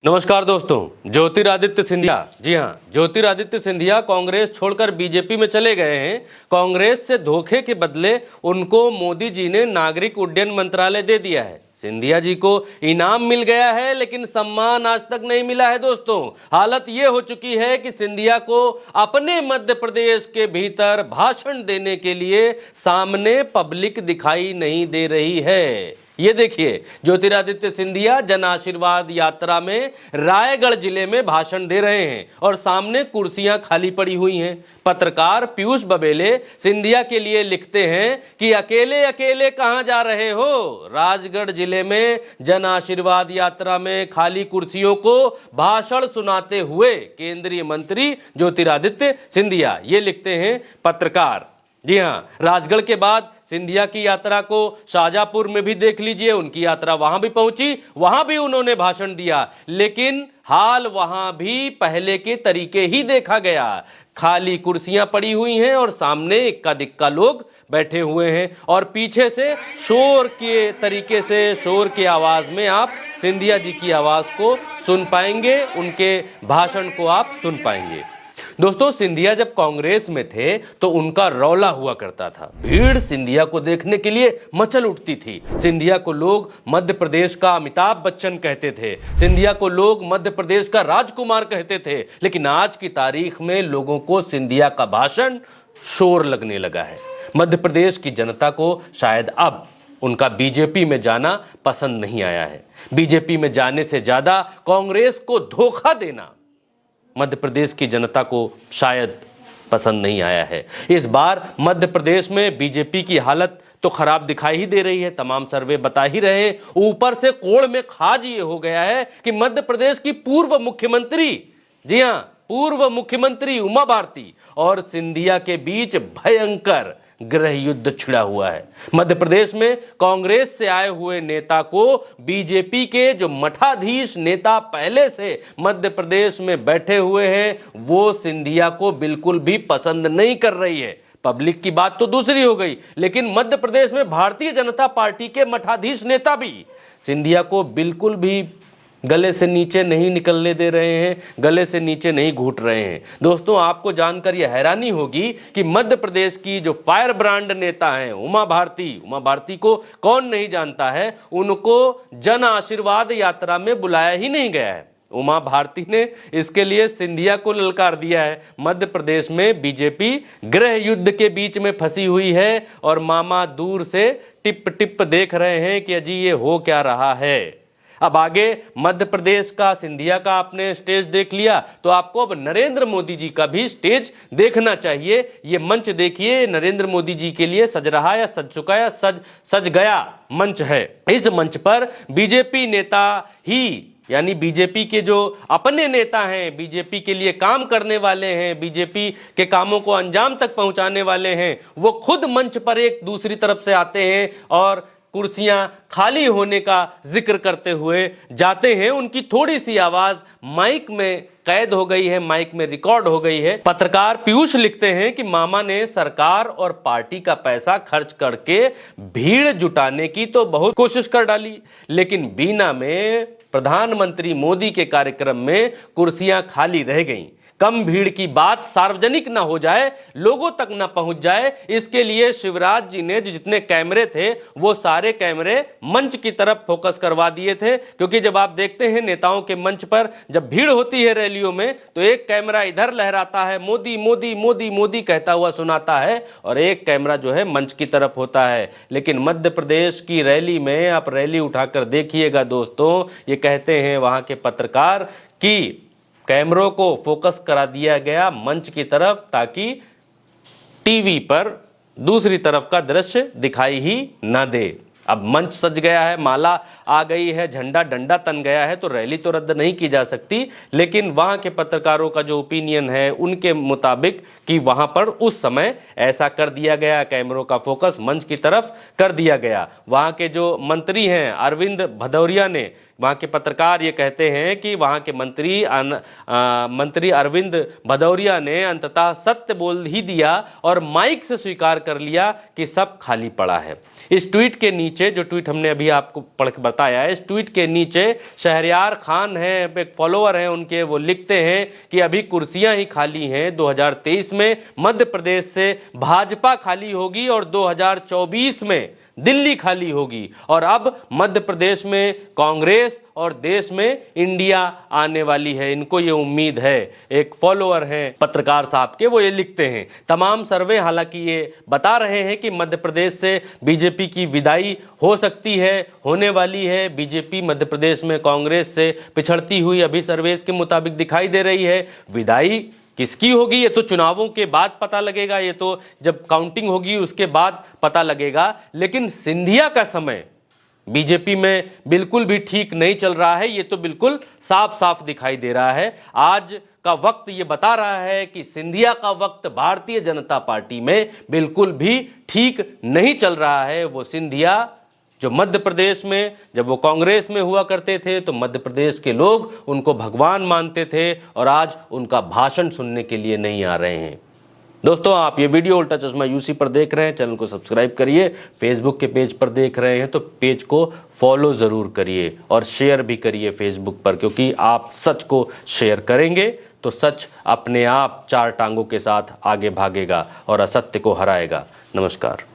नमस्कार दोस्तों, ज्योतिरादित्य सिंधिया, जी हाँ, ज्योतिरादित्य सिंधिया कांग्रेस छोड़कर बीजेपी में चले गए हैं। कांग्रेस से धोखे के बदले उनको मोदी जी ने नागरिक उड्डयन मंत्रालय दे दिया है। सिंधिया जी को इनाम मिल गया है, लेकिन सम्मान आज तक नहीं मिला है। दोस्तों, हालत ये हो चुकी है कि सिंधिया को अपने मध्य प्रदेश के भीतर भाषण देने के लिए सामने पब्लिक दिखाई नहीं दे रही है। ये देखिए, ज्योतिरादित्य सिंधिया जन आशीर्वाद यात्रा में रायगढ़ जिले में भाषण दे रहे हैं और सामने कुर्सियां खाली पड़ी हुई हैं। पत्रकार पीयूष बबेले सिंधिया के लिए लिखते हैं कि अकेले अकेले कहां जा रहे हो। राजगढ़ जिले में जन आशीर्वाद यात्रा में खाली कुर्सियों को भाषण सुनाते हुए केंद्रीय मंत्री ज्योतिरादित्य सिंधिया, ये लिखते हैं पत्रकार। जी हाँ, राजगढ़ के बाद सिंधिया की यात्रा को शाजापुर में भी देख लीजिए। उनकी यात्रा वहां भी पहुंची, वहां भी उन्होंने भाषण दिया, लेकिन हाल वहां भी पहले के तरीके ही देखा गया। खाली कुर्सियां पड़ी हुई हैं और सामने इक्का दिक्का लोग बैठे हुए हैं और पीछे से शोर के तरीके से, शोर की आवाज में आप सिंधिया जी की आवाज को सुन पाएंगे, उनके भाषण को आप सुन पाएंगे। दोस्तों, सिंधिया जब कांग्रेस में थे तो उनका रौला हुआ करता था। भीड़ सिंधिया को देखने के लिए मचल उठती थी। सिंधिया को लोग मध्य प्रदेश का अमिताभ बच्चन कहते थे, सिंधिया को लोग मध्य प्रदेश का राजकुमार कहते थे। लेकिन आज की तारीख में लोगों को सिंधिया का भाषण शोर लगने लगा है। मध्य प्रदेश की जनता को शायद अब उनका बीजेपी में जाना पसंद नहीं आया है। बीजेपी में जाने से ज्यादा कांग्रेस को धोखा देना मध्य प्रदेश की जनता को शायद पसंद नहीं आया है। इस बार मध्य प्रदेश में बीजेपी की हालत तो खराब दिखाई ही दे रही है। तमाम सर्वे बता ही रहे हैं। ऊपर से कोड़ में खाज ये हो गया है कि मध्य प्रदेश की पूर्व मुख्यमंत्री, जी हां, पूर्व मुख्यमंत्री उमा भारती और सिंधिया के बीच भयंकर गृह युद्ध छिड़ा हुआ है। मध्य प्रदेश में कांग्रेस से आए हुए नेता को बीजेपी के जो मठाधीश नेता पहले से मध्य प्रदेश में बैठे हुए हैं, वो सिंधिया को बिल्कुल भी पसंद नहीं कर रही है। पब्लिक की बात तो दूसरी हो गई, लेकिन मध्य प्रदेश में भारतीय जनता पार्टी के मठाधीश नेता भी सिंधिया को बिल्कुल भी गले से नीचे नहीं निकलने दे रहे हैं, गले से नीचे नहीं घूट रहे हैं। दोस्तों, आपको जानकर यह हैरानी होगी कि मध्य प्रदेश की जो फायर ब्रांड नेता हैं उमा भारती को कौन नहीं जानता है। उनको जन आशीर्वाद यात्रा में बुलाया ही नहीं गया है। उमा भारती ने इसके लिए सिंधिया को ललकार दिया है। मध्य प्रदेश में बीजेपी गृह युद्ध के बीच में फंसी हुई है और मामा दूर से टिप टिप देख रहे हैं कि अजी ये हो क्या रहा है। अब आगे मध्य प्रदेश का सिंधिया का आपने स्टेज देख लिया, तो आपको अब नरेंद्र मोदी जी का भी स्टेज देखना चाहिए। ये मंच देखिए, नरेंद्र मोदी जी के लिए सज रहा या सज चुका या सज गया मंच है। इस मंच पर बीजेपी नेता ही, यानी बीजेपी के जो अपने नेता हैं, बीजेपी के लिए काम करने वाले हैं, बीजेपी के कामों को अंजाम तक पहुंचाने वाले हैं, वो खुद मंच पर एक दूसरी तरफ से आते हैं और कुर्सियां खाली होने का जिक्र करते हुए जाते हैं। उनकी थोड़ी सी आवाज माइक में कैद हो गई है, माइक में रिकॉर्ड हो गई है। पत्रकार पीयूष लिखते हैं कि मामा ने सरकार और पार्टी का पैसा खर्च करके भीड़ जुटाने की तो बहुत कोशिश कर डाली, लेकिन बीना में प्रधानमंत्री मोदी के कार्यक्रम में कुर्सियां खाली रह गईं। कम भीड़ की बात सार्वजनिक ना हो जाए, लोगों तक ना पहुंच जाए, इसके लिए शिवराज जी ने जितने कैमरे थे वो सारे कैमरे मंच की तरफ फोकस करवा दिए थे। क्योंकि जब आप देखते हैं नेताओं के मंच पर जब भीड़ होती है रैलियों में, तो एक कैमरा इधर लहराता है, मोदी मोदी मोदी मोदी कहता हुआ सुनाता है, और एक कैमरा जो है मंच की तरफ होता है। लेकिन मध्य प्रदेश की रैली में आप रैली उठाकर देखिएगा दोस्तों, ये कहते हैं वहां के पत्रकार कि कैमरों को फोकस करा दिया गया मंच की तरफ, ताकि टीवी पर दूसरी तरफ का दृश्य दिखाई ही ना दे। अब मंच सज गया है, माला आ गई है, झंडा डंडा तन गया है, तो रैली तो रद्द नहीं की जा सकती। लेकिन वहां के पत्रकारों का जो ओपिनियन है उनके मुताबिक कि वहां पर उस समय ऐसा कर दिया गया, कैमरों का फोकस मंच की तरफ कर दिया गया। वहां के जो मंत्री हैं अरविंद भदौरिया ने वहाँ के पत्रकार ये कहते हैं कि वहाँ के मंत्री अरविंद भदौरिया ने अंततः सत्य बोल ही दिया और माइक से स्वीकार कर लिया कि सब खाली पड़ा है। इस ट्वीट के नीचे, जो ट्वीट हमने अभी आपको पढ़ के बताया है, इस ट्वीट के नीचे शहरयार खान हैं, एक फॉलोअर हैं उनके, वो लिखते हैं कि अभी कुर्सियां ही खाली हैं, 2023 में मध्य प्रदेश से भाजपा खाली होगी और 2024 में दिल्ली खाली होगी और अब मध्य प्रदेश में कांग्रेस और देश में इंडिया आने वाली है। इनको ये उम्मीद है। एक फॉलोअर हैं पत्रकार साहब के, वो ये लिखते हैं। तमाम सर्वे हालांकि ये बता रहे हैं कि मध्य प्रदेश से बीजेपी की विदाई हो सकती है, होने वाली है। बीजेपी मध्य प्रदेश में कांग्रेस से पिछड़ती हुई अभी सर्वेस के मुताबिक दिखाई दे रही है। विदाई किसकी होगी ये तो चुनावों के बाद पता लगेगा, ये तो जब काउंटिंग होगी उसके बाद पता लगेगा। लेकिन सिंधिया का समय बीजेपी में बिल्कुल भी ठीक नहीं चल रहा है, ये तो बिल्कुल साफ साफ दिखाई दे रहा है। आज का वक्त ये बता रहा है कि सिंधिया का वक्त भारतीय जनता पार्टी में बिल्कुल भी ठीक नहीं चल रहा है। वो सिंधिया जो मध्य प्रदेश में, जब वो कांग्रेस में हुआ करते थे तो मध्य प्रदेश के लोग उनको भगवान मानते थे और आज उनका भाषण सुनने के लिए नहीं आ रहे हैं। दोस्तों, आप ये वीडियो उल्टा चश्मा यूसी पर देख रहे हैं, चैनल को सब्सक्राइब करिए। फेसबुक के पेज पर देख रहे हैं तो पेज को फॉलो ज़रूर करिए और शेयर भी करिए फेसबुक पर, क्योंकि आप सच को शेयर करेंगे तो सच अपने आप चार टांगों के साथ आगे भागेगा और असत्य को हराएगा। नमस्कार।